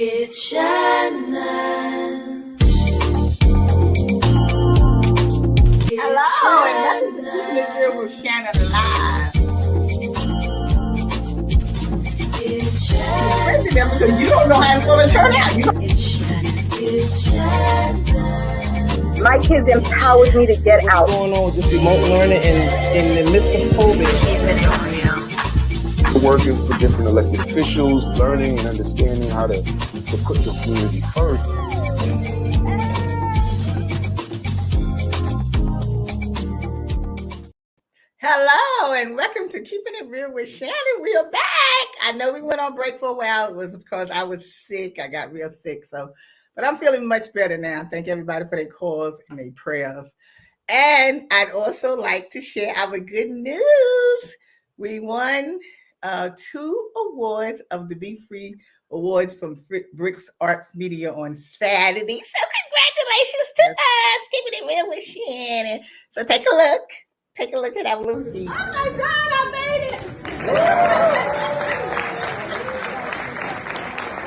It's Shannon. Hello, and this is with Shannon Live. It's Shannon. Because you don't know how it's going to turn out. It's Shannon. It's Shannon. My kids empowered me to get out. What's going on with this remote learning and in the midst of COVID? Working for different elected officials, learning and understanding how to put the community first. Hello, and welcome to Keeping It Real with Shannon. We are back. I know we went on break for a while. It was because I was sick. I got real sick. But I'm feeling much better now. Thank everybody for their calls and their prayers. And I'd also like to share our good news. We won 2 awards of the Be Free Awards from Bricks Arts Media on Saturday. So congratulations to us, Keeping It Real with Shannon. So take a look. Take a look at our little speech. Oh my God, I made it!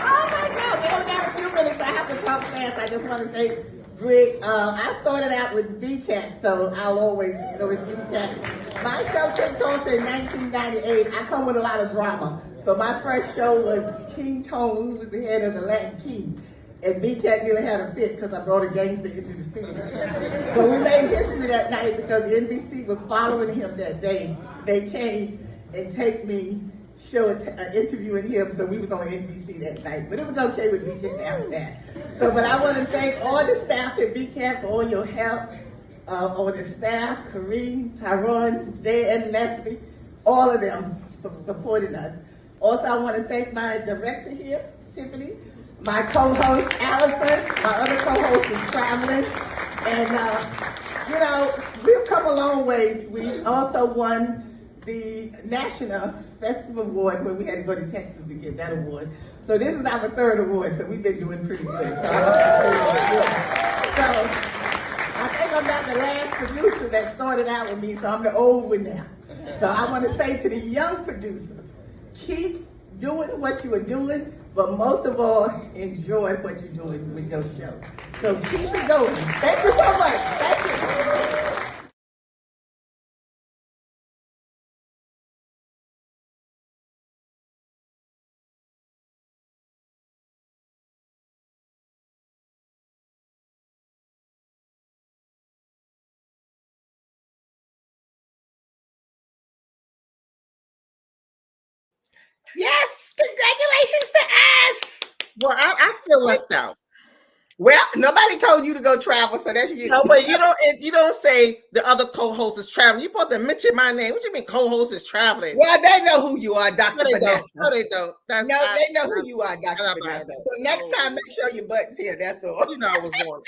Oh my God, we only got a few minutes. I have to talk fast. I just want to say, Brick, I started out with BCAT, so I'll always know it's BCAT. My show kicked off in 1998. I come with a lot of drama. So my first show was King Tone, who was the head of the Latin Key. And BCAT nearly had a fit because I brought a gangster into the studio. But we made history that night because the NBC was following him that day. They came and take me, show an interviewing him, so we was on NBC that night. But it was okay with BCAT after that. So, but I want to thank all the staff at BCAT for all your help. All the staff, Kareem, Tyrone, Jay, and Leslie, all of them for supporting us. Also, I want to thank my director here, Tiffany, my co-host, Allison, my other co-host is traveling. And, we've come a long ways. We also won the National Festival Award when we had to go to Texas to get that award. So this is our 3rd award, so we've been doing pretty good. So I think I'm about the last producer that started out with me, so I'm the old one now. So I want to say to the young producers, keep doing what you are doing, but most of all, enjoy what you're doing with your show. So keep it going. Thank you so much. Thank you. Yes, congratulations to us. Well, I feel left out. Well, nobody told you to go travel, so that's you. No, but you don't say the other co-host is traveling. You're supposed to mention my name. What do you mean co-host is traveling? Well, they know who you are, Dr. No, they Vanessa. don't. No, they don't. They know who you are, Dr. Vanessa. So next time, make sure your butt's here. That's all. You know I was on.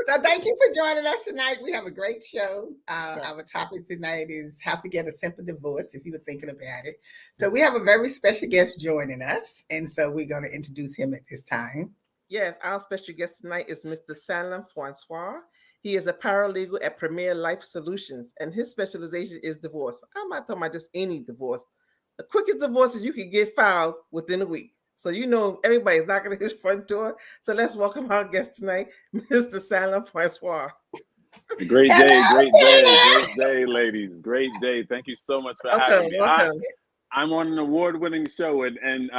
So thank you for joining us tonight. We have a great show. Our topic tonight is how to get a simple divorce, if you were thinking about it. So we have a very special guest joining us, and so we're going to introduce him at this time. Yes, our special guest tonight is Mr. Sandler Francois. He is a paralegal at Premier Life Solutions, and his specialization is divorce. I'm not talking about just any divorce. The quickest divorces you can get filed within a week. So everybody's knocking at his front door. So let's welcome our guest tonight, Mr. Sandler Francois. Great day, ladies. Great day. Thank you so much for having me. I'm on an award-winning show, and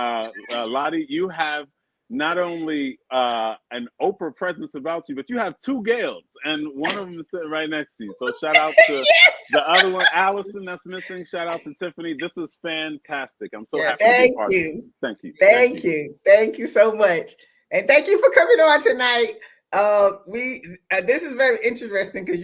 Lottie, you have not only an Oprah presence about you, but you have 2 Gails, and one of them is sitting right next to you. So shout out to the other one, Allison, that's missing. Shout out to Tiffany. This is fantastic. I'm so happy to be part of this. Thank you. Thank you so much. And thank you for coming on tonight. This is very interesting because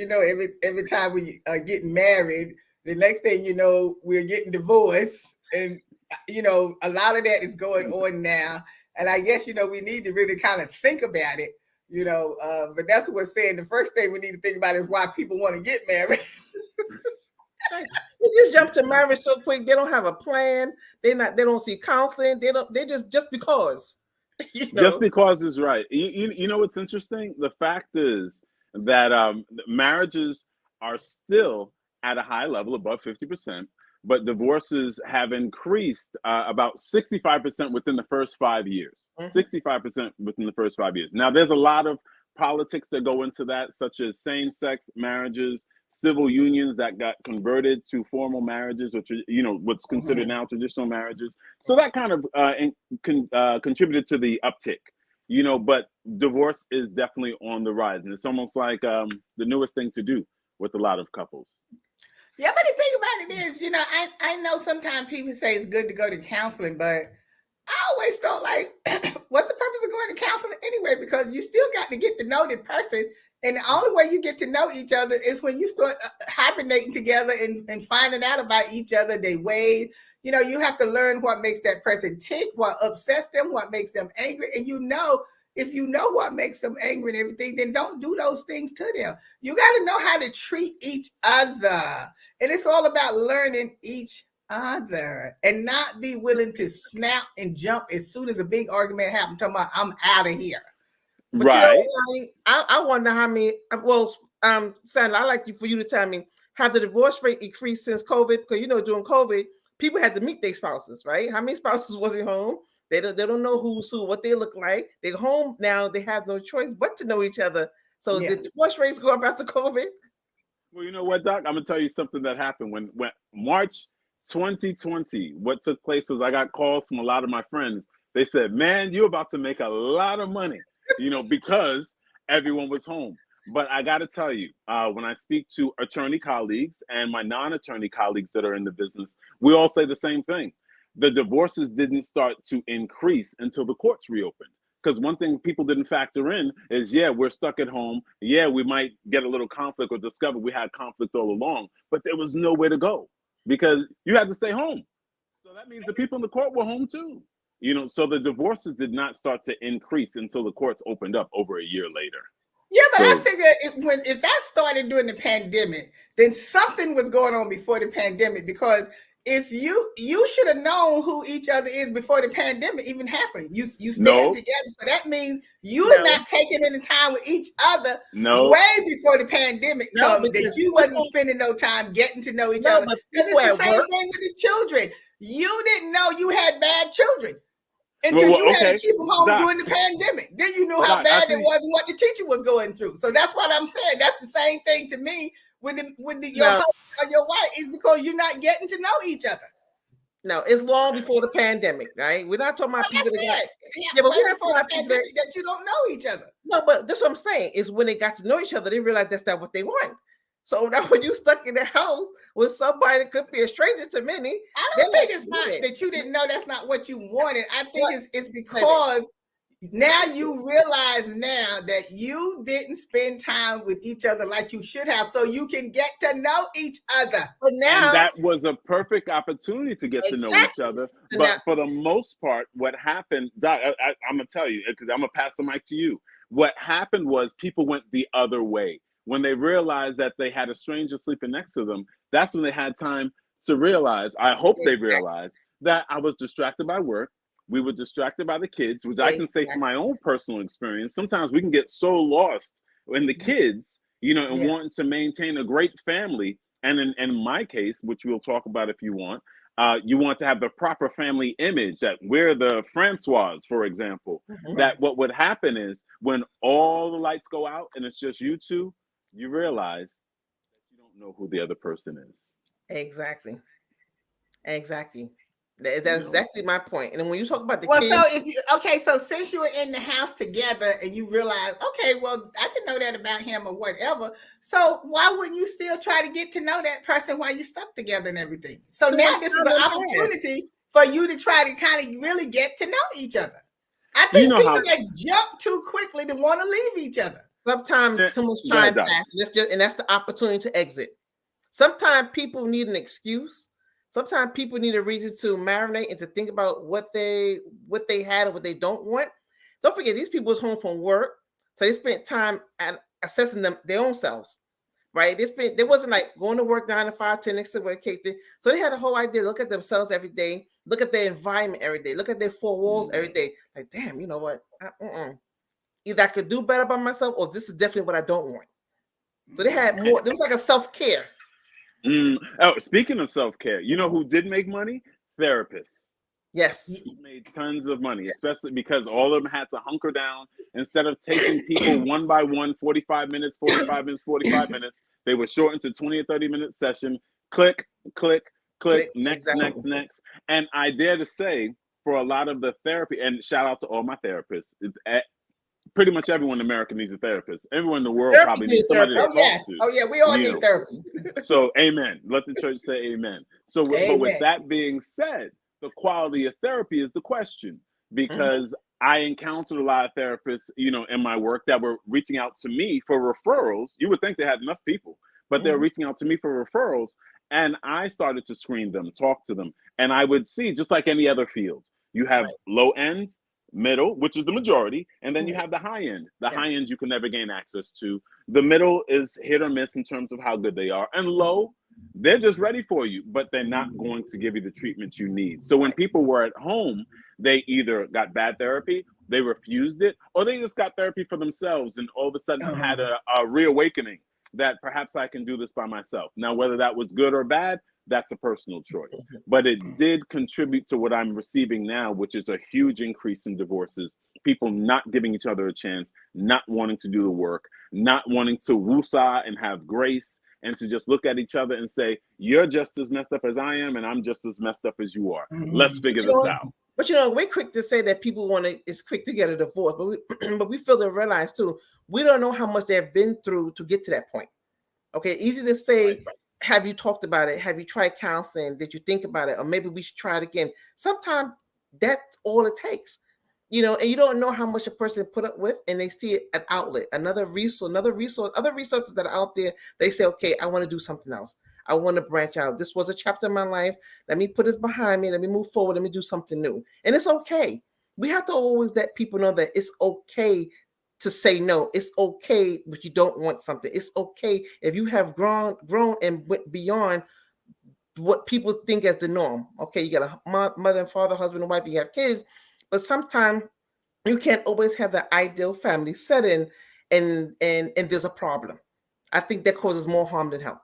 every time we are getting married, the next thing you know, we're getting divorced, and a lot of that is going on now. And I guess, we need to really kind of think about it, but that's what we're saying. The first thing we need to think about is why people want to get married. They just jump to marriage so quick. They don't have a plan. They don't see counseling. They just because. Just because is right. You know what's interesting? The fact is that marriages are still at a high level, above 50%. but divorces have increased about 65% within the first 5 years. 65% within the first 5 years. Now, there's a lot of politics that go into that, such as same-sex marriages, civil unions that got converted to formal marriages, which are, what's considered now traditional marriages. So that kind of contributed to the uptick. But divorce is definitely on the rise, and it's almost like the newest thing to do with a lot of couples. Yeah, but the thing about it is, I know sometimes people say it's good to go to counseling, but I always felt like, what's the purpose of going to counseling anyway? Because you still got to get to know the person. And the only way you get to know each other is when you start hibernating together and finding out about each other, their ways. You have to learn what makes that person tick, what upsets them, what makes them angry. And if you know what makes them angry and everything, then don't do those things to them. You got to know how to treat each other. And it's all about learning each other and not be willing to snap and jump as soon as a big argument happens, talking about, I'm out of here. But right. I wonder how many, Sandra, I'd like for you to tell me, have the divorce rate increased since COVID? Because, during COVID, people had to meet their spouses, right? How many spouses wasn't home? They don't know who's who, what they look like. They're home now. They have no choice but to know each other. So did divorce rates go up after COVID? Well, you know what, Doc? I'm going to tell you something that happened when March 2020, what took place was I got calls from a lot of my friends. They said, man, you're about to make a lot of money, because everyone was home. But I got to tell you, when I speak to attorney colleagues and my non-attorney colleagues that are in the business, we all say the same thing. The divorces didn't start to increase until the courts reopened. Because one thing people didn't factor in is, we're stuck at home. Yeah, we might get a little conflict or discover we had conflict all along, but there was nowhere to go because you had to stay home. So that means the people in the court were home too. So the divorces did not start to increase until the courts opened up over a year later. Yeah, but I figure if that started during the pandemic, then something was going on before the pandemic, because if you should have known who each other is before the pandemic even happened. You stand together. So that means you're not taking any time with each other way before the pandemic comes, that you wasn't spending no time getting to know each other. Because it's the same thing with the children. You didn't know you had bad children until you had to keep them home during the pandemic. Then you knew how bad it was and what the teacher was going through. So that's what I'm saying. That's the same thing to me with your husband or your wife, is because you're not getting to know each other. No, it's long before the pandemic, right? We're not talking about people that but we're not talking about people that you don't know each other. No, but that's what I'm saying, is when they got to know each other, they realized that's not what they want. So now when you stuck in the house with somebody that could be a stranger to many, I don't think it's not that you didn't know that's not what you wanted. I think it's because now you realize now that you didn't spend time with each other like you should have, so you can get to know each other. But now, and that was a perfect opportunity to get to know each other. But for the most part, what happened, Doc, I'm going to tell you, because I'm going to pass the mic to you. What happened was people went the other way. When they realized that they had a stranger sleeping next to them, that's when they had time to realize, I hope they realized, that I was distracted by work. We were distracted by the kids, which I can say from my own personal experience. Sometimes we can get so lost in the kids, and wanting to maintain a great family. And in my case, which we'll talk about if you want to have the proper family image, that we're the Francois, for example, that what would happen is when all the lights go out and it's just you two, you realize that you don't know who the other person is. Exactly. That's exactly my point. And then when you talk about the kids, so since you were in the house together and you realize, okay, well, I didn't know that about him or whatever. So why wouldn't you still try to get to know that person while you stuck together and everything? So now this is an opportunity for you to try to kind of really get to know each other. I think people just jump too quickly to want to leave each other. Sometimes too much time passes. And that's the opportunity to exit. Sometimes people need an excuse. Sometimes people need a reason to marinate and to think about what they had or what they don't want. Don't forget, these people was home from work, so they spent time at assessing their own selves, right? They wasn't like going to work 9 to 5, 10 next to work, so they had a whole idea. Look at themselves every day. Look at their environment every day. Look at their four walls every day. Like, damn, you know what? Either I could do better by myself, or this is definitely what I don't want. So they had more. It was like a self-care. Oh, speaking of self-care, you know who did make money? Therapists. Yes. Made tons of money, especially because all of them had to hunker down. Instead of taking people one by one, 45 minutes, 45 minutes, 45 minutes, they were shortened to 20 or 30-minute session. Click, click, click, next, exactly. next. And I dare to say, for a lot of the therapy, and shout out to all my therapists, pretty much everyone in America needs a therapist. Everyone in the world Therapy probably needs somebody to talk to. Oh yeah, we all need therapy. So amen. Let the church say amen. So, but with that being said, the quality of therapy is the question, because I encountered a lot of therapists, you know, in my work that were reaching out to me for referrals. You would think they had enough people, but they're reaching out to me for referrals. And I started to screen them, talk to them. And I would see, just like any other field, you have low end, middle, which is the majority, and then you have the high end. The high end you can never gain access to. The middle is hit or miss in terms of how good they are. And low, they're just ready for you, but they're not going to give you the treatment you need. So when people were at home, they either got bad therapy, they refused it, or they just got therapy for themselves and all of a sudden had a reawakening that perhaps I can do this by myself. Now, whether that was good or bad, that's a personal choice. But it did contribute to what I'm receiving now, which is a huge increase in divorces, people not giving each other a chance, not wanting to do the work, not wanting to woosah and have grace, and to just look at each other and say, you're just as messed up as I am, and I'm just as messed up as you are. Let's figure this out. But you know, we're quick to say that people is quick to get a divorce, but we fail to realize too, we don't know how much they have been through to get to that point. Okay, easy to say, have you talked about it? Have you tried counseling? Did you think about it? Or maybe we should try it again. Sometimes that's all it takes. You know, and you don't know how much a person put up with, and they see an outlet, another resource, other resources that are out there. They say, okay, I want to do something else. I want to branch out. This was a chapter in my life. Let me put this behind me. Let me move forward. Let me do something new. And it's okay. We have to always let people know that it's okay to say no. It's okay, but you don't want something. It's okay if you have grown and went beyond what people think as the norm. Okay, you got a mother and father, husband and wife, you have kids, but sometimes you can't always have the ideal family setting, and there's a problem. I think that causes more harm than help.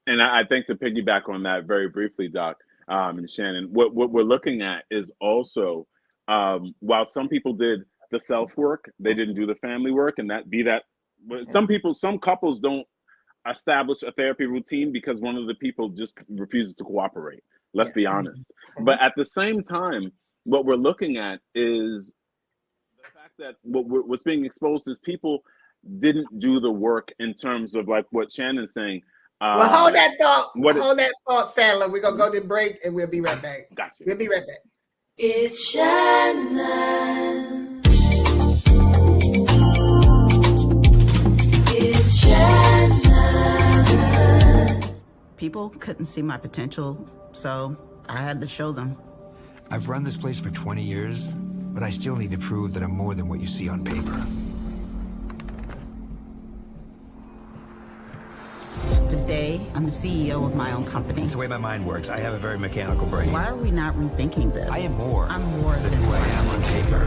And I think to piggyback on that very briefly, Doc and Shannon, what we're looking at is also, while some people did the self work, they didn't do the family work, and some couples don't establish a therapy routine because one of the people just refuses to cooperate. Let's be honest. But at the same time, what we're looking at is the fact that what's being exposed is people didn't do the work in terms of like what Shannon's saying. Well, hold that thought. Hold that thought, Sandler. We're going to go to the break and we'll be right back. Gotcha. We'll be right back. It's Shannon. It's Shannon. People couldn't see my potential, so I had to show them. I've run this place for 20 years, but I still need to prove that I'm more than what you see on paper. Today, I'm the CEO of my own company. It's the way my mind works. I have a very mechanical brain. Why are we not rethinking this? I am more. I'm more than what I am on paper.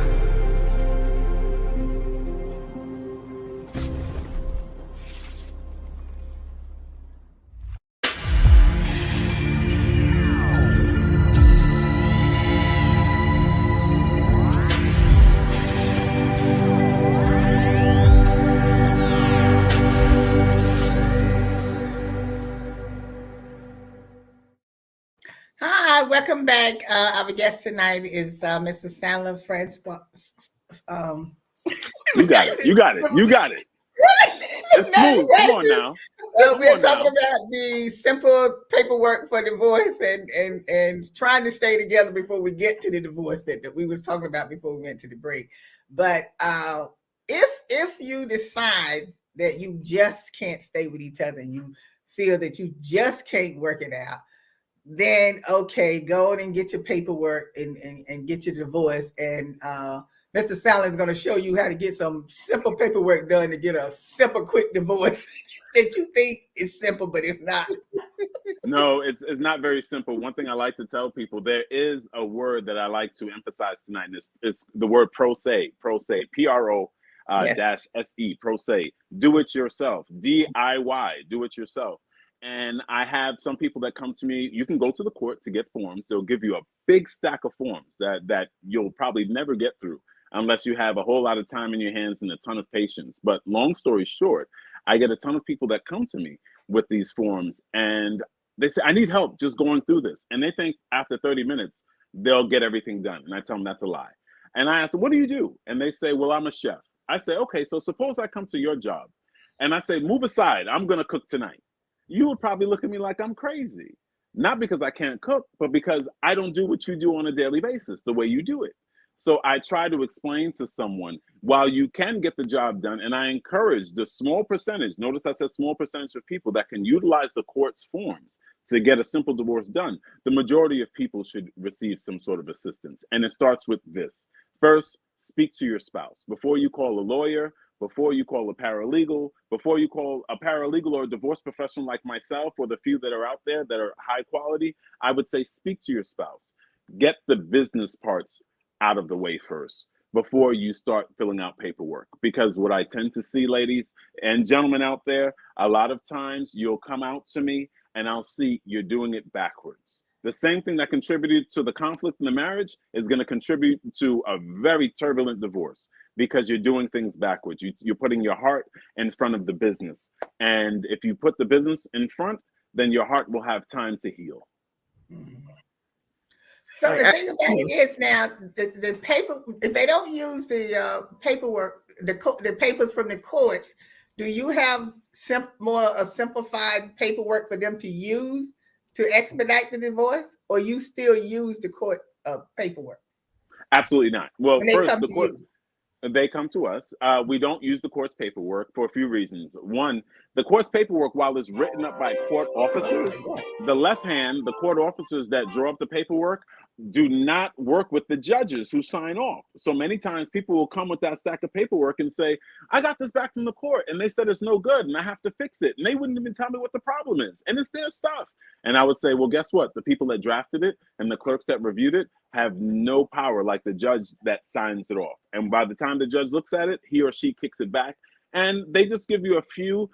Welcome back. Our guest tonight is Mr. Sandler Francois. You got it. It's smooth. Come on now. We're talking about the simple paperwork for divorce and trying to stay together before we get to the divorce that we was talking about before we went to the break. But if you decide that you just can't stay with each other and you feel that you just can't work it out, then okay, go on and get your paperwork and get your divorce. And Mr. Sandler is going to show you how to get some simple paperwork done to get a simple, quick divorce that you think is simple, but it's not. No, it's not very simple. One thing I like to tell people, there is a word that I like to emphasize tonight, and it's the word pro se, P-R-O -S-E, pro se. Do it yourself, DIY, do it yourself. And I have some people that come to me. You can go to the court to get forms. They'll give you a big stack of forms that you'll probably never get through unless you have a whole lot of time in your hands and a ton of patience. But long story short, I get a ton of people that come to me with these forms, and they say, I need help just going through this. And they think after 30 minutes, they'll get everything done. And I tell them that's a lie. And I ask them, what do you do? And they say, well, I'm a chef. I say, okay, so suppose I come to your job and I say, move aside, I'm going to cook tonight. You would probably look at me like I'm crazy. Not because I can't cook, but because I don't do what you do on a daily basis, the way you do it. So I try to explain to someone, while you can get the job done, and I encourage the small percentage, notice I said small percentage of people that can utilize the court's forms to get a simple divorce done, the majority of people should receive some sort of assistance. And it starts with this. First, speak to your spouse. Before you call a lawyer, before you call a paralegal, before you call a paralegal or a divorce professional like myself, or the few that are out there that are high quality, I would say speak to your spouse. Get the business parts out of the way first before you start filling out paperwork. Because what I tend to see, ladies and gentlemen out there, a lot of times you'll come out to me and I'll see you're doing it backwards. The same thing that contributed to the conflict in the marriage is going to contribute to a very turbulent divorce, because you're doing things backwards. You're putting your heart in front of the business. And if you put the business in front, then your heart will have time to heal. So the thing about it is now, the paper, if they don't use the paperwork, the papers from the courts, do you have a simplified paperwork for them to use to expedite the divorce, or you still use the court paperwork? Absolutely not. Well, When they first, come the to court, you. they come to us. We don't use the court's paperwork for a few reasons. One, the court's paperwork, while it's written up by court officers, the left hand, the court officers that draw up the paperwork, do not work with the judges who sign off. So many times people will come with that stack of paperwork and say, I got this back from the court and they said it's no good and I have to fix it. And they wouldn't even tell me what the problem is. And it's their stuff. And I would say, well, guess what? The people that drafted it and the clerks that reviewed it have no power like the judge that signs it off. And by the time the judge looks at it, he or she kicks it back. And they just give you a few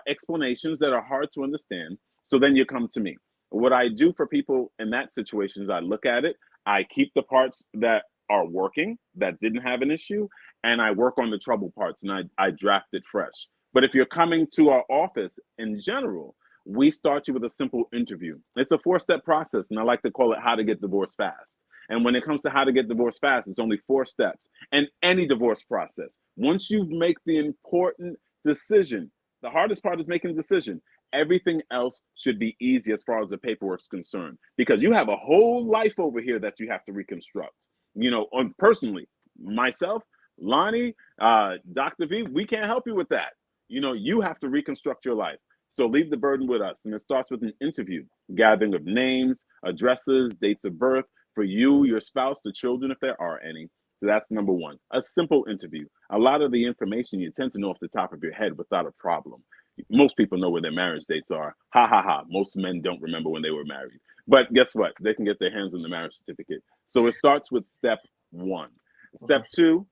explanations that are hard to understand. So then you come to me. What I do for people in that situation is I look at it, I keep the parts that are working, that didn't have an issue, and I work on the trouble parts and I draft it fresh. But if you're coming to our office in general, we start you with a simple interview. It's a 4-step process, and I like to call it how to get divorced fast. And when it comes to how to get divorced fast, it's only 4 steps. And any divorce process, once you make the important decision, the hardest part is making the decision. Everything else should be easy as far as the paperwork's concerned, because you have a whole life over here that you have to reconstruct. You know, personally, myself, Lonnie, Dr. V, we can't help you with that. You know, you have to reconstruct your life. So leave the burden with us. And it starts with an interview, gathering of names, addresses, dates of birth for you, your spouse, the children, if there are any. So that's number one, a simple interview. A lot of the information you tend to know off the top of your head without a problem. Most people know where their marriage dates are. Ha ha ha. Most men don't remember when they were married. But guess what? They can get their hands on the marriage certificate. So it starts with step 1. Step 2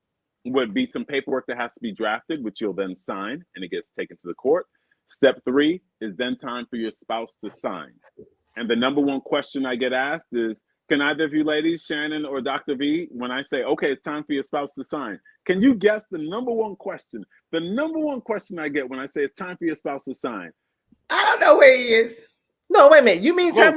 would be some paperwork that has to be drafted, which you'll then sign, and it gets taken to the court. Step 3 is then time for your spouse to sign. And the number one question I get asked is, can either of you ladies, Shannon or Dr. V, when I say, okay, it's time for your spouse to sign, can you guess the number one question? The number one question I get when I say it's time for your spouse to sign. I don't know where he is. No, wait a minute. You mean tell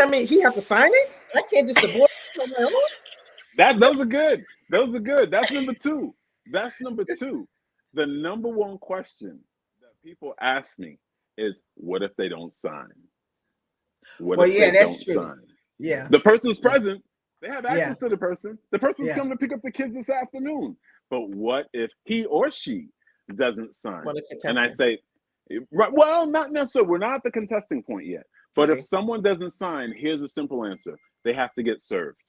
me he have to sign it? I can't just divorce him on my own? Those are good. Those are good. That's number 2. That's number 2. The number one question that people ask me is, what if they don't sign? What if they don't sign? Yeah. The person's present. They have access to the person. The person's coming to pick up the kids this afternoon. But what if he or she doesn't sign? And I say, right, well, not necessarily. We're not at the contesting point yet. But if someone doesn't sign, here's a simple answer. They have to get served.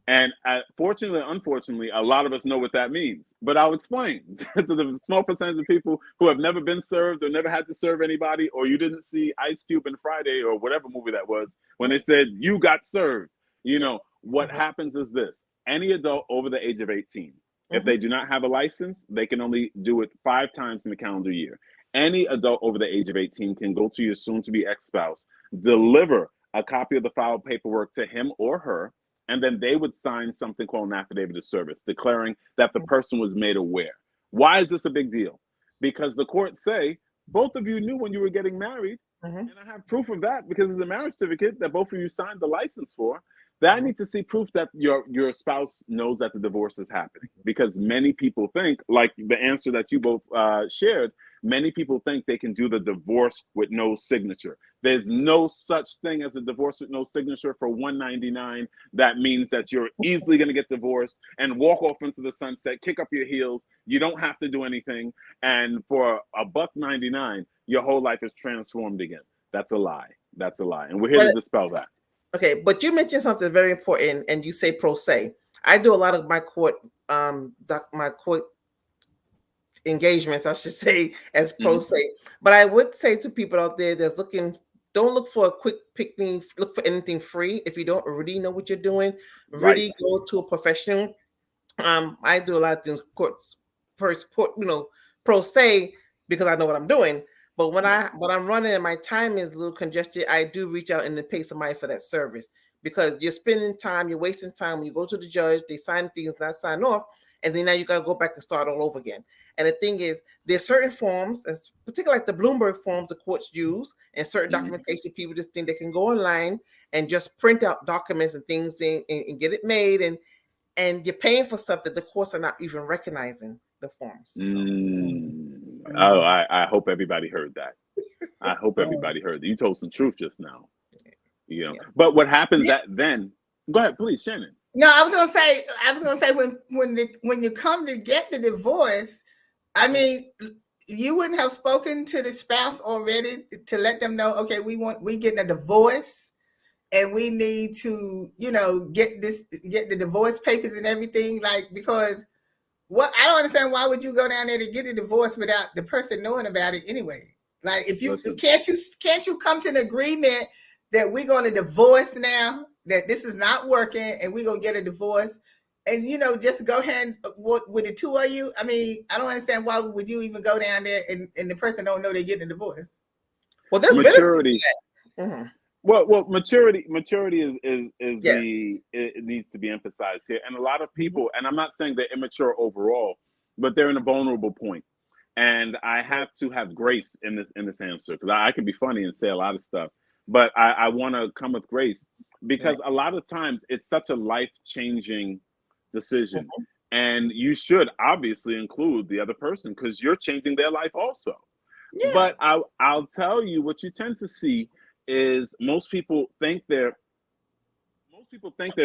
And fortunately, unfortunately, a lot of us know what that means. But I'll explain to the small percentage of people who have never been served or never had to serve anybody, or you didn't see Ice Cube in Friday or whatever movie that was, when they said you got served. You know, what happens is this. Any adult over the age of 18, if they do not have a license, they can only do it 5 times in the calendar year. Any adult over the age of 18 can go to your soon-to-be ex-spouse, deliver a copy of the filed paperwork to him or her, and then they would sign something called an affidavit of service, declaring that the person was made aware. Why is this a big deal? Because the courts say both of you knew when you were getting married, and I have proof of that because it's a marriage certificate that both of you signed the license for. That I need to see proof that your spouse knows that the divorce is happening, because many people think, like the answer that you both shared, many people think they can do the divorce with no signature. There's no such thing as a divorce with no signature for $199. That means that you're easily going to get divorced and walk off into the sunset, kick up your heels. You don't have to do anything. And for $1.99, your whole life is transformed again. That's a lie. That's a lie. And we're here to dispel that. Okay, but you mentioned something very important, and you say pro se. I do a lot of my court engagements, I should say, as pro se. But I would say to people out there that's looking, don't look for a quick pick me, look for anything free. If you don't already know what you're doing, really go to a professional. I do a lot of things pro se, because I know what I'm doing. But when I'm running and my time is a little congested, I do reach out and pay somebody for that service, because you're spending time, you're wasting time. When you go to the judge, they sign things, not sign off, and then now you got to go back and start all over again. And the thing is, there's certain forms, particularly like the Bloomberg forms the courts use, and certain documentation, people just think they can go online and just print out documents and things and get it made, and you're paying for stuff that the courts are not even recognizing the forms. Oh, I hope everybody heard that. I hope everybody heard that. You told some truth just now. You know, but what happens then? Go ahead, please, Shannon. No, I was gonna say when you come to get the divorce, I mean, you wouldn't have spoken to the spouse already to let them know, okay, we getting a divorce, and we need to, get the divorce papers and everything, because what I don't understand, why would you go down there to get a divorce without the person knowing about it anyway? Like, if you can't you come to an agreement that we're going to divorce now, that this is not working, and we're going to get a divorce, and just go ahead with the two of you. I mean, I don't understand, why would you even go down there and the person don't know they're getting a divorce? Well, there's maturity. Well, maturity is it needs to be emphasized here. And a lot of people, and I'm not saying they're immature overall, but they're in a vulnerable point. And I have to have grace in this answer, because I can be funny and say a lot of stuff, but I want to come with grace, because a lot of times it's such a life-changing decision. And you should obviously include the other person, because you're changing their life also. But I'll tell you, what you tend to see is most people think they're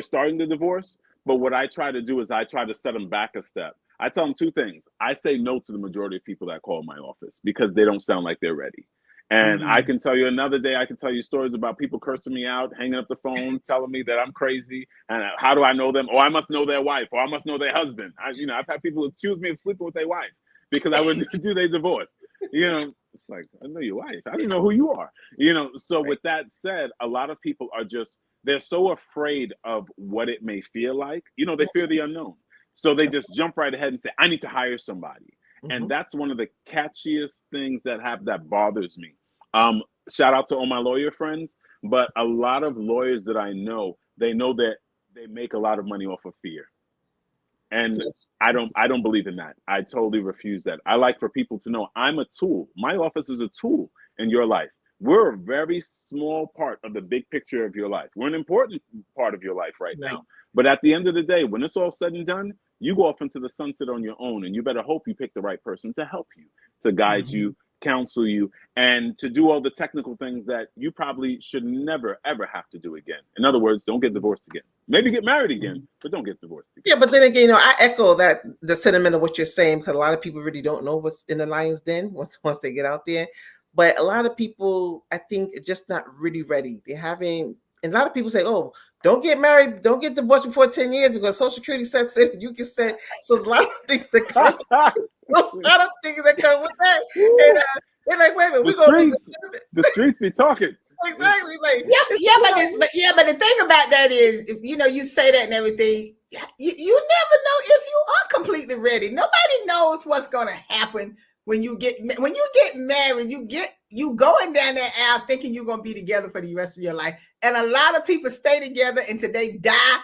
starting the divorce, but what I try to do is I try to set them back a step. I tell them two things. I say no to the majority of people that call my office, because they don't sound like they're ready. And I can tell you another day, I can tell you stories about people cursing me out, hanging up the phone, telling me that I'm crazy, and how do I know them? Or I must know their wife, or I must know their husband. I've had people accuse me of sleeping with their wife because I would do their divorce. It's like, I know your wife. I don't know who you are. So with that said, a lot of people they're so afraid of what it may feel like. They fear the unknown. So they just jump right ahead and say, I need to hire somebody. And that's one of the catchiest things that bothers me. Shout out to all my lawyer friends, but a lot of lawyers that I know, they know that they make a lot of money off of fear. And I don't believe in that. I totally refuse that. I like for people to know I'm a tool. My office is a tool in your life. We're a very small part of the big picture of your life. We're an important part of your life right now. But at the end of the day, when it's all said and done, you go off into the sunset on your own, and you better hope you pick the right person to help you, to guide you, counsel you, and to do all the technical things that you probably should never, ever have to do again. In other words, don't get divorced again. Maybe get married again, but don't get divorced again. Yeah, but then again, I echo the sentiment of what you're saying, because a lot of people really don't know what's in the lion's den once they get out there. But a lot of people, I think, are just not really ready. And a lot of people say, oh, don't get married, don't get divorced before 10 years, because Social Security sets it, you can set. So there's a lot of things that come. with that. And they're like, wait a minute, the streets be talking. Exactly. Like, but the thing about that is, you say that and everything, you never know if you are completely ready. Nobody knows what's going to happen when you get married, you going down that aisle thinking you're gonna be together for the rest of your life. And a lot of people stay together until they die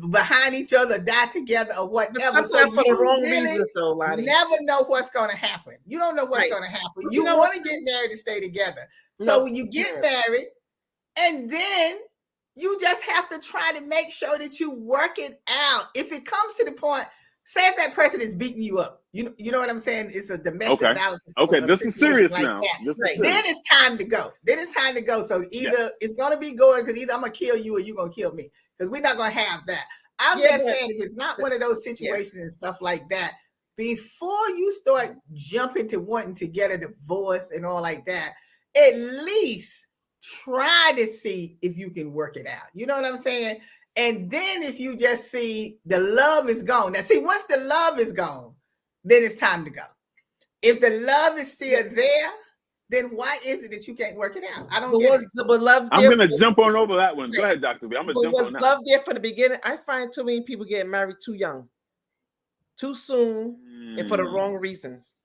behind each other, die together, or whatever. So you really never know what's gonna happen. You don't know what's gonna happen. You want to get married to stay together. So when you get married, and then you just have to try to make sure that you work it out. If it comes to the point, say if that person is beating you up, you know what I'm saying? It's a domestic violence. Okay, this is serious like now. Then it's time to go. So either it's gonna be going because either I'm gonna kill you or you're gonna kill me. Because we're not gonna have that. I'm just saying if it's not one of those situations and stuff like that, before you start jumping to wanting to get a divorce and all like that, at least try to see if you can work it out. You know what I'm saying? And then if you just see the love is gone. Now, see, once the love is gone, then it's time to go. If the love is still there, then why is it that you can't work it out? I don't get it. I'm going to jump on over that one. Go ahead, Dr. B. I'm going to jump on that. Was love there from the beginning? I find too many people getting married too young, too soon, and for the wrong reasons.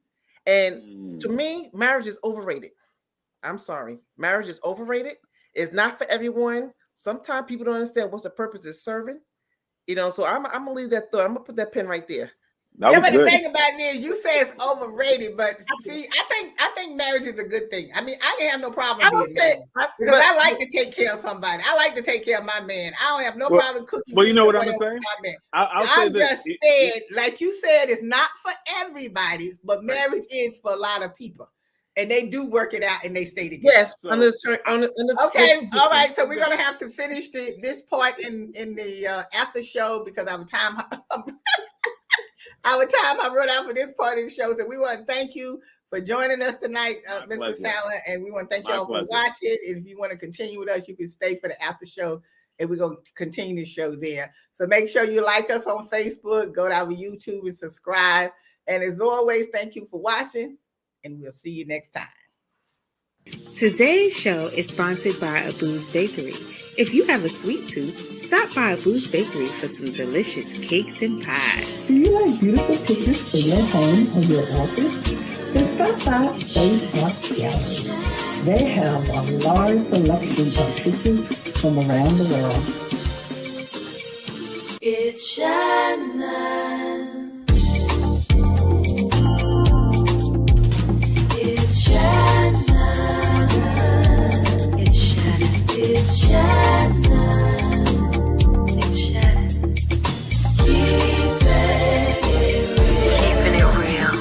And to me, marriage is overrated. I'm sorry. Marriage is overrated. It's not for everyone. Sometimes people don't understand what's the purpose is serving. So I'm going to leave that thought. I'm going to put that pen right there. But the thing about it is, you say it's overrated, but see, I think marriage is a good thing. I mean, I didn't have no problem being married because I like to take care of somebody. I like to take care of my man. I don't have no problem cooking. Well, you know what I'm going to say? I just said, like you said, it's not for everybody, but marriage is for a lot of people. And they do work it out and they stay together. Yes. Okay. All right. So we're gonna have to finish this part in the after show because our time have run out for this part of the show. So we want to thank you for joining us tonight, Mr. Sandler, and we want to thank you all for watching. If you want to continue with us, you can stay for the after show, and we're gonna continue the show there. So make sure you like us on Facebook, go to our YouTube and subscribe. And as always, thank you for watching. And we'll see you next time. Today's show is sponsored by Abu's Bakery. If you have a sweet tooth, stop by Abu's Bakery for some delicious cakes and pies. Do you like beautiful pictures for your home or your office? Then stop by Space Art Gallery. They have a large selection of pictures from around the world. It's Shannon. It's Shannon. It's Shannon. It's Shannon. It's Shannon. Keeping it real.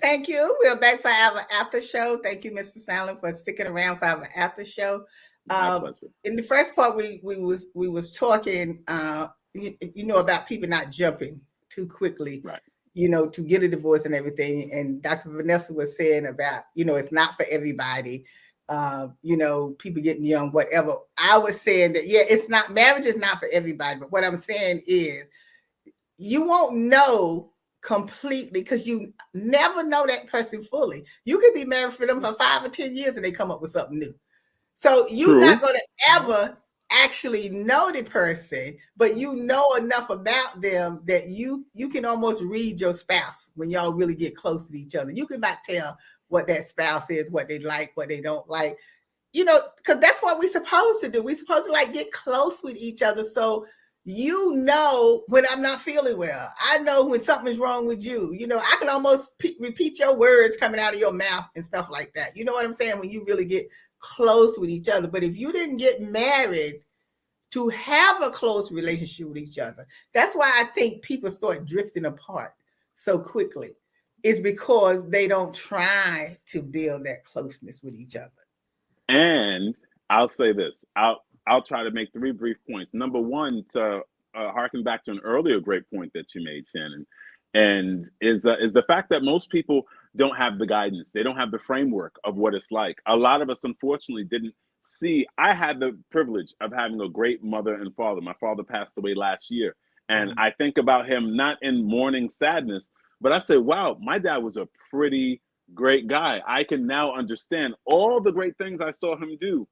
Thank you. We're back for our after show. Thank you, Mr. Sandler, for sticking around for our after show. In the first part, we was talking, about people not jumping too quickly, right? To get a divorce and everything. And Dr. Vanessa was saying about, it's not for everybody. People getting young, whatever. I was saying that, it's not, marriage is not for everybody. But what I'm saying is, you won't know completely because you never know that person fully. You could be married for them for 5 or 10 years and they come up with something new. So you're not going to ever actually know the person, but you know enough about them that you can almost read your spouse when y'all really get close to each other. You can not tell what that spouse is, what they like, what they don't like, because that's what we're supposed to do. We're supposed to get close with each other. So when I'm not feeling well. I know when something's wrong with you. I can almost repeat your words coming out of your mouth and stuff like that. You know what I'm saying? When you really get close with each other. But if you didn't get married to have a close relationship with each other, that's why I think people start drifting apart so quickly. It's because they don't try to build that closeness with each other. And I'll say this. I'll try to make 3 brief points. Number one, to harken back to an earlier great point that you made, Shannon, and is the fact that most people don't have the guidance. They don't have the framework of what it's like. A lot of us, unfortunately, didn't see, I had the privilege of having a great mother and father. My father passed away last year. And I think about him not in mourning sadness, but I said, wow, my dad was a pretty great guy. I can now understand all the great things I saw him do.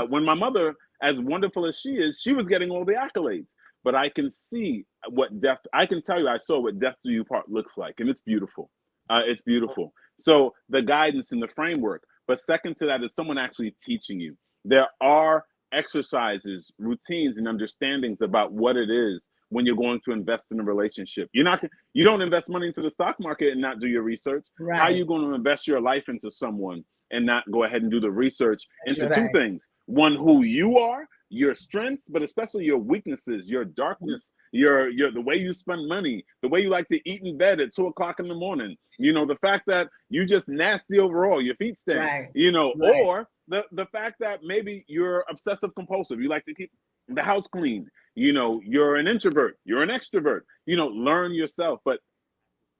When my mother, as wonderful as she is, she was getting all the accolades. But I can see what death, I can tell you, I saw what death do you part looks like, and it's beautiful. It's beautiful. So the guidance and the framework. But second to that is someone actually teaching you. There are exercises, routines, and understandings about what it is when you're going to invest in a relationship. You don't invest money into the stock market and not do your research. Right. How are you going to invest your life into someone and not go ahead and do the research into two things? One, who you are, your strengths, but especially your weaknesses, your darkness, your the way you spend money, the way you like to eat in bed at 2 o'clock in the morning. You know, the fact that you just nasty overall, your feet stink. Right. You know, Right. or the fact that maybe you're obsessive compulsive. You like to keep the house clean. You know, you're an introvert, you're an extrovert. You know, learn yourself. But at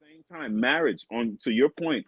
the same time, marriage, on to your point,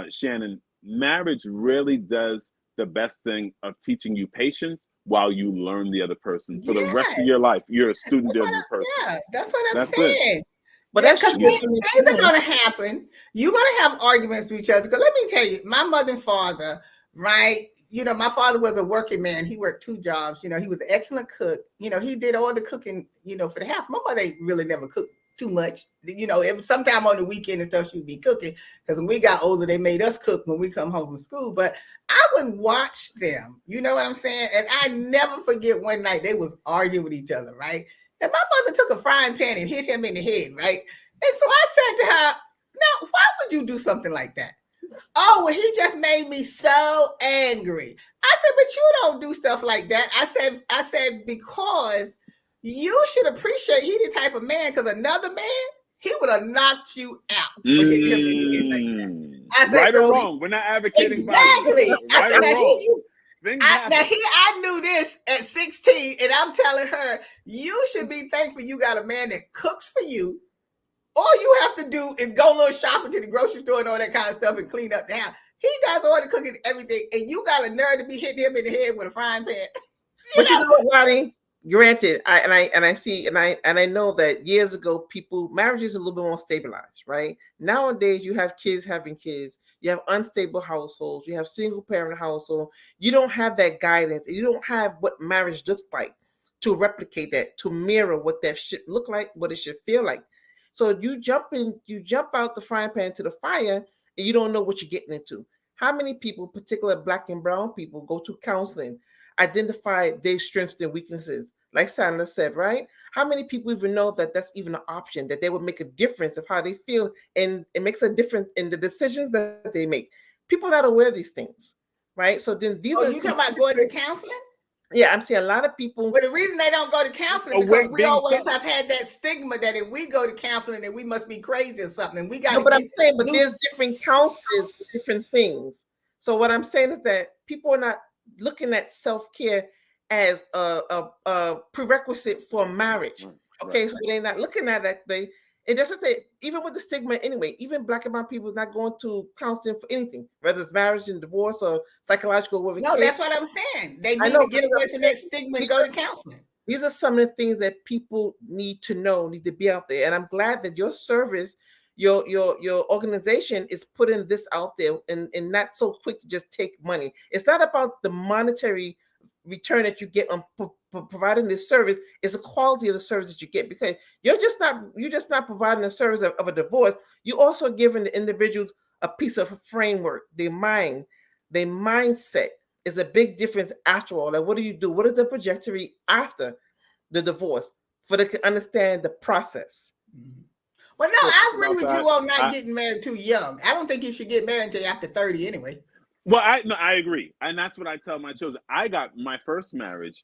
Shannon, marriage really does the best thing of teaching you patience while you learn the other person. For the rest of your life, you're a student of the person. Yeah, that's what I'm That's saying. it. But that's because true. things are going to happen. You're going to have arguments with each other. Because let me tell you, my mother and father, right? You know, my father was a working man. He worked 2 jobs. You know, he was an excellent cook. You know, he did all the cooking, you know, for the house. My mother really never cooked too much. You know, sometime on the weekend and stuff she'd be cooking. Because when we got older, they made us cook when we come home from school. But I would watch them. You know what I'm saying? And I never forget one night they was arguing with each other, right? And my mother took a frying pan and hit him in the head, right? And so I said to her, "Now, why would you do something like that?" "Oh, well, he just made me so angry." I said, "But you don't do stuff like that." I said, because you should appreciate he the type of man, because another man, he would have knocked you out for hitting him in the head like that. I said, right so or wrong, we're not advocating exactly. violence. I Right said, or now wrong. I knew this at 16, and I'm telling her, you should be thankful you got a man that cooks for you. All you have to do is go a little shopping to the grocery store and all that kind of stuff and clean up the house. He does all the cooking and everything, and you got a nerve to be hitting him in the head with a frying pan. You know what, Lottie? Granted, I see and I know that years ago, marriage is a little bit more stabilized, right? Nowadays, you have kids having kids, you have unstable households, you have single parent household. You don't have that guidance, and you don't have what marriage looks like to replicate that, to mirror what that should look like, what it should feel like. So you jump out the frying pan to the fire, and you don't know what you're getting into. How many people, particularly Black and brown people, go to counseling, identify their strengths and weaknesses, like Sandler said, right? How many people even know that that's even an option, that they would make a difference of how they feel, and it makes a difference in the decisions that they make? People are not aware of these things, right? So then these are you talking about going to counseling? Yeah, I'm saying a lot of people. Well, the reason they don't go to counseling because we always have had that stigma that if we go to counseling, then we must be crazy or something. And we got. No, but I'm saying, but there's different counselors for different things. So what I'm saying is that people are not looking at self-care as a prerequisite for marriage. Okay, so they're not looking at that. It doesn't say, even with the stigma anyway, even Black and brown people not going to counseling for anything, whether it's marriage and divorce or psychological. No, that's what I'm saying. They need to get away from that stigma and go to counseling. These are some of the things that people need to know, need to be out there. And I'm glad that your service, your organization is putting this out there and not so quick to just take money. It's not about the monetary return that you get on providing this service. It's the quality of the service that you get, because you're just not providing a service of a divorce. You also giving the individuals a piece of a framework. Their mindset is a big difference after all. Like, what do you do? What is the trajectory after the divorce for them to understand the process? Well, no, I agree with you on not getting married too young. I don't think you should get married until after 30 anyway. Well, I agree. And that's what I tell my children. I got my first marriage,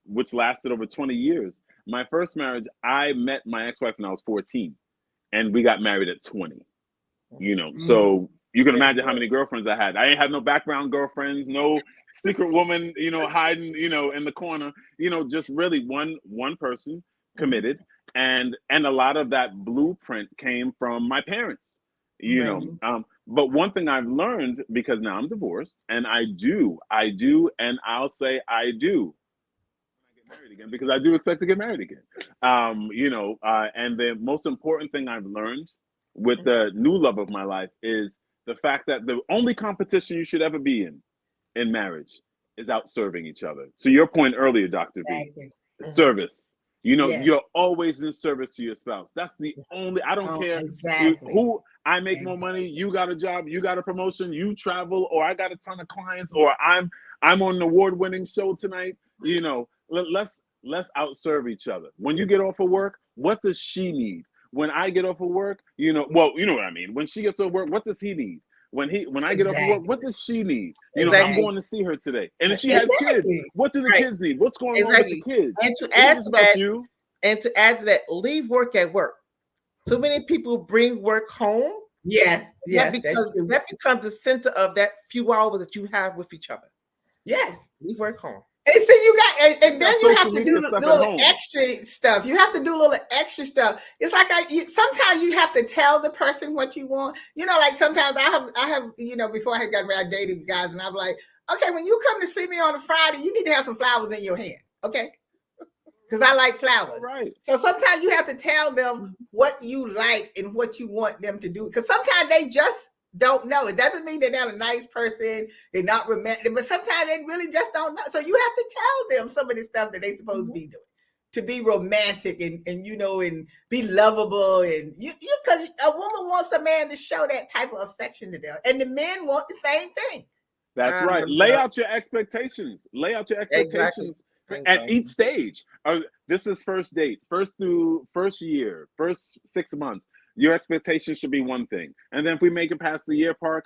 which lasted over 20 years. My first marriage, I met my ex-wife when I was 14, and we got married at 20. You know, so you can imagine how many girlfriends I had. I ain't have no background girlfriends, no secret woman, you know, hiding, you know, in the corner, you know, just really one person committed. And a lot of that blueprint came from my parents, you know. But one thing I've learned, because now I'm divorced, and I do, and I'll say I do when I get married again, because I do expect to get married again. And the most important thing I've learned with the new love of my life is the fact that the only competition you should ever be in marriage is out serving each other. To your point earlier, Dr. V, service. You're always in service to your spouse. That's the only, I don't care who, I make more money, you got a job, you got a promotion, you travel, or I got a ton of clients, or I'm on an award-winning show tonight. Let's outserve each other. When you get off of work, what does she need? When I get off of work, you know what I mean. When she gets off work, what does he need? When I get off of work, what does she need? I'm going to see her today. And if she has kids, what do the kids need? What's going on with the kids? And to add to that, leave work at work. Too many people bring work home. Yes. That becomes the center of that few hours that you have with each other. Yes. Leave work home. And so you got, and then you have to do little extra stuff. You have to do a little extra stuff. It's like sometimes you have to tell the person what you want. Like sometimes I have, before I had got married, I dated guys, and I'm like, okay, when you come to see me on a Friday, you need to have some flowers in your hand, okay? Because I like flowers. Right. So sometimes you have to tell them what you like and what you want them to do. Because sometimes they just don't know. It doesn't mean they're not a nice person, they're not romantic, but sometimes they really just don't know. So you have to tell them some of the stuff that they're supposed to be doing to be romantic and and be lovable, and you because a woman wants a man to show that type of affection to them, and the men want the same thing. That's right. Lay out your expectations. At each stage. This is first date, first year, first 6 months. Your expectations should be one thing. And then if we make it past the year mark,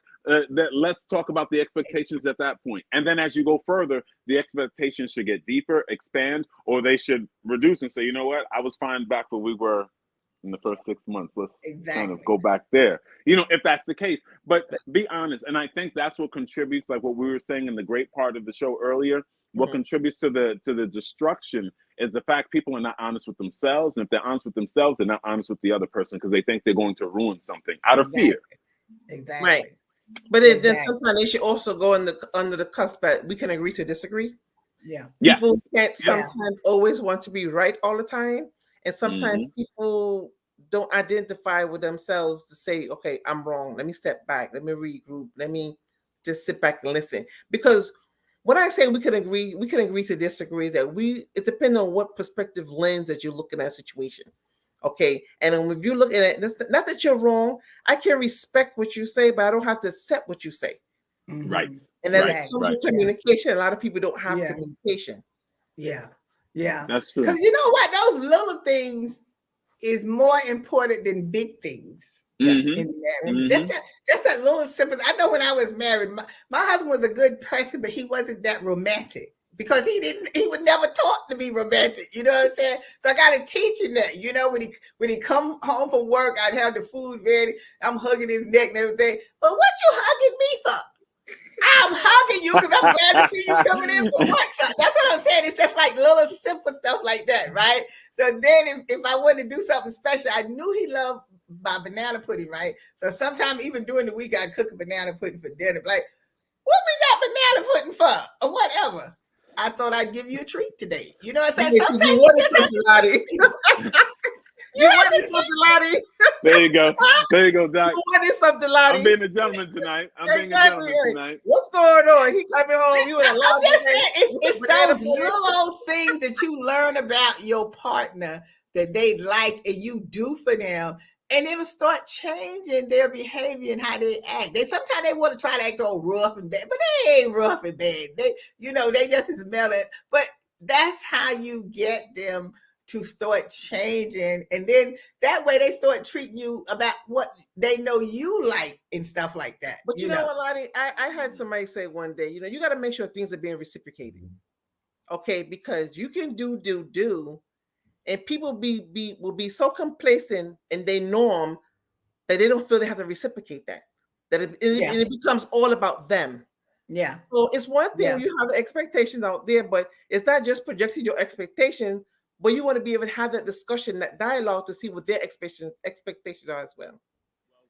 let's talk about the expectations at that point. And then as you go further, the expectations should get deeper, expand, or they should reduce and say, you know what, I was fine back where we were in the first 6 months. Let's kind of go back there, if that's the case. But be honest. And I think that's what contributes, like what we were saying in the great part of the show earlier, what contributes to the destruction is the fact people are not honest with themselves. And if they're honest with themselves, they're not honest with the other person because they think they're going to ruin something out of fear. Exactly. Right. But then sometimes they should also go under the cusp that we can agree to disagree. Yeah. People can't sometimes always want to be right all the time. And sometimes people don't identify with themselves to say, okay, I'm wrong. Let me step back. Let me regroup. Let me just sit back and listen. Because when I say we can agree to disagree, that it depends on what perspective lens that you're looking at a situation. Okay. And then if you're looking at it, not that you're wrong, I can respect what you say, but I don't have to accept what you say. Right. And that's communication. A lot of people don't have communication. Yeah. That's true. Because you know what? Those little things is more important than big things. In marriage. Just that little simple. I know when I was married, my husband was a good person, but he wasn't that romantic because he would never talk to be romantic. You know what I'm saying? So I got to teach him that. When he come home from work, I'd have the food ready. I'm hugging his neck and everything. But what you hugging me for? I'm hugging you because I'm glad to see you coming in for work. So that's what I'm saying. It's just like little simple stuff like that, right? So then if I wanted to do something special, I knew he loved my banana pudding, right? So sometimes even during the week, I cook a banana pudding for dinner. Like, what we got banana pudding for? Or whatever. I thought I'd give you a treat today. You know what I'm saying? Sometimes you just have to Lottie. You wanted something, Lottie. There you go, Doc. You wanted something, Lottie. I'm being a gentleman tonight. What's going on? He coming home. You I'm just saying, it's those little things that you learn about your partner that they like and you do for them. And it'll start changing their behavior and how they act. Sometimes they want to try to act all rough and bad, but they ain't rough and bad. They just as mellow. But that's how you get them to start changing. And then that way they start treating you about what they know you like and stuff like that. But you know what, Lottie? I heard somebody say one day, you got to make sure things are being reciprocated. Okay, because you can do. And people will be so complacent in their norm that they don't feel they have to reciprocate that. And it becomes all about them. Yeah. So it's one thing you have the expectations out there, but it's not just projecting your expectation, but you want to be able to have that discussion, that dialogue to see what their expectations are as well.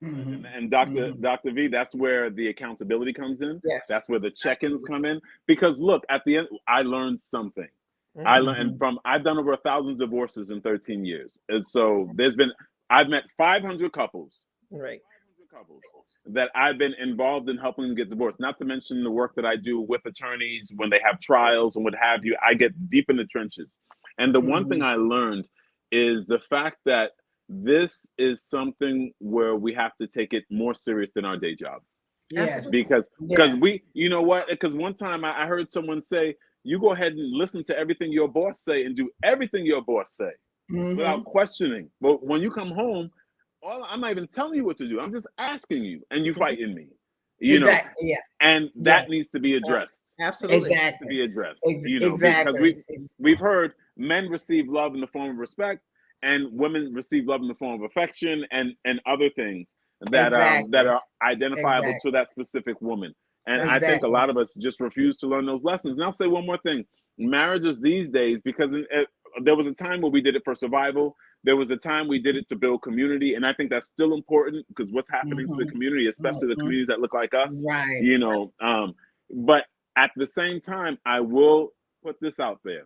And Dr. V, that's where the accountability comes in. Yes. That's where the check-ins come in. Because look, at the end, I learned something. I learned, and I've done over 1,000 divorces in 13 years. And so I've met 500 couples. Right. 500 couples that I've been involved in helping them get divorced. Not to mention the work that I do with attorneys when they have trials and what have you. I get deep in the trenches. And the one thing I learned is the fact that this is something where we have to take it more serious than our day job. Yeah. Because we, you know what? Because one time I heard someone say, you go ahead and listen to everything your boss say and do everything your boss say without questioning. But when you come home, I'm not even telling you what to do. I'm just asking you, and you fighting me. You know, and that needs to be addressed. Absolutely, to be addressed. You know, because we've heard men receive love in the form of respect, and women receive love in the form of affection and other things that are identifiable to that specific woman. And I think a lot of us just refuse to learn those lessons. And I'll say one more thing: marriages these days, because there was a time where we did it for survival. There was a time we did it to build community, and I think that's still important because what's happening to the community, especially the communities that look like us, you know. But at the same time, I will put this out there: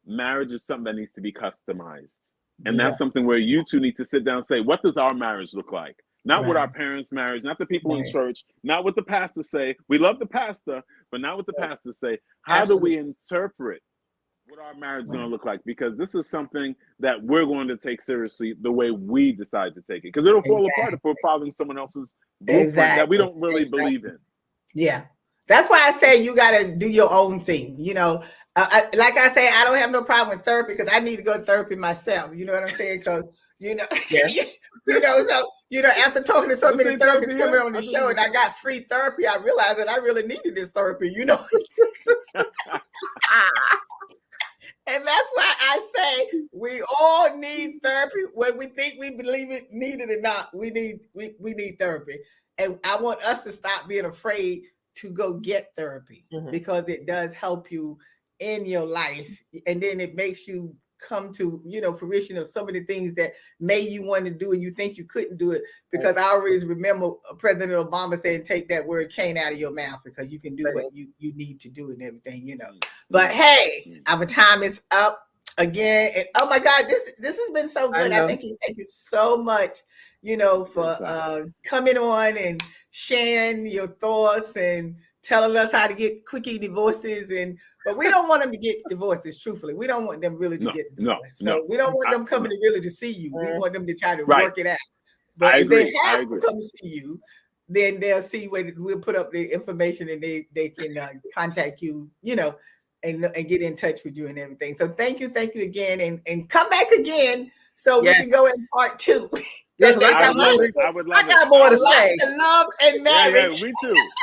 marriage is something that needs to be customized, and that's something where you two need to sit down and say, what does our marriage look like? Not what our parents' marriage, not the people in church, not what the pastor say. We love the pastor, but not what the pastor say. How do we interpret what our marriage is going to look like? Because this is something that we're going to take seriously the way we decide to take it. Because it'll fall apart if we're following someone else's blueprint that we don't really believe in. Yeah. That's why I say you got to do your own thing. You know, like I say, I don't have no problem with therapy because I need to go to therapy myself. You know what I'm saying? Because, you know, after talking to so many therapists coming on the show and I got free therapy, I realized that I really needed this therapy, you know. And that's why I say we all need therapy, whether we think we believe it, need it or not. We need therapy. And I want us to stop being afraid to go get therapy because it does help you in your life. And then it makes you come to, you know, fruition of some of the things that you want to do and you think you couldn't do it. Because I always remember President Obama saying, take that word chain out of your mouth because you can do what you need to do and everything, you know. But hey, our time is up again. And oh my God, this has been so good. I thank you so much, you know, for coming on and sharing your thoughts and telling us how to get quickie divorces. But we don't want them to get divorces, truthfully. We don't want them really to get divorced. So we don't want them coming to really to see you. We want them to try to work it out. But if they have to come see you, then they'll see when we'll put up the information and they can contact you, you know, and get in touch with you and everything. So thank you again, and come back again so we can go in part 2. I would love it. I got more to say. Love and marriage. Yeah,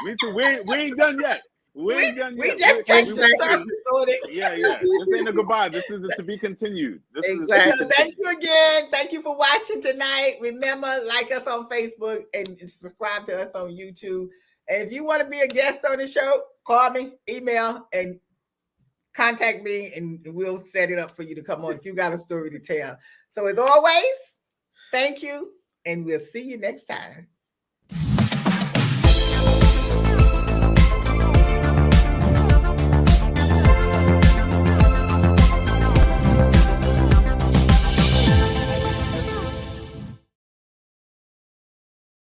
me too. We ain't done yet. We just touched the surface on it. Yeah. This ain't a goodbye. This is to be continued. So thank you again. Thank you for watching tonight. Remember, like us on Facebook and subscribe to us on YouTube. And if you want to be a guest on the show, call me, email, and contact me, and we'll set it up for you to come on if you got a story to tell. So as always, thank you, and we'll see you next time.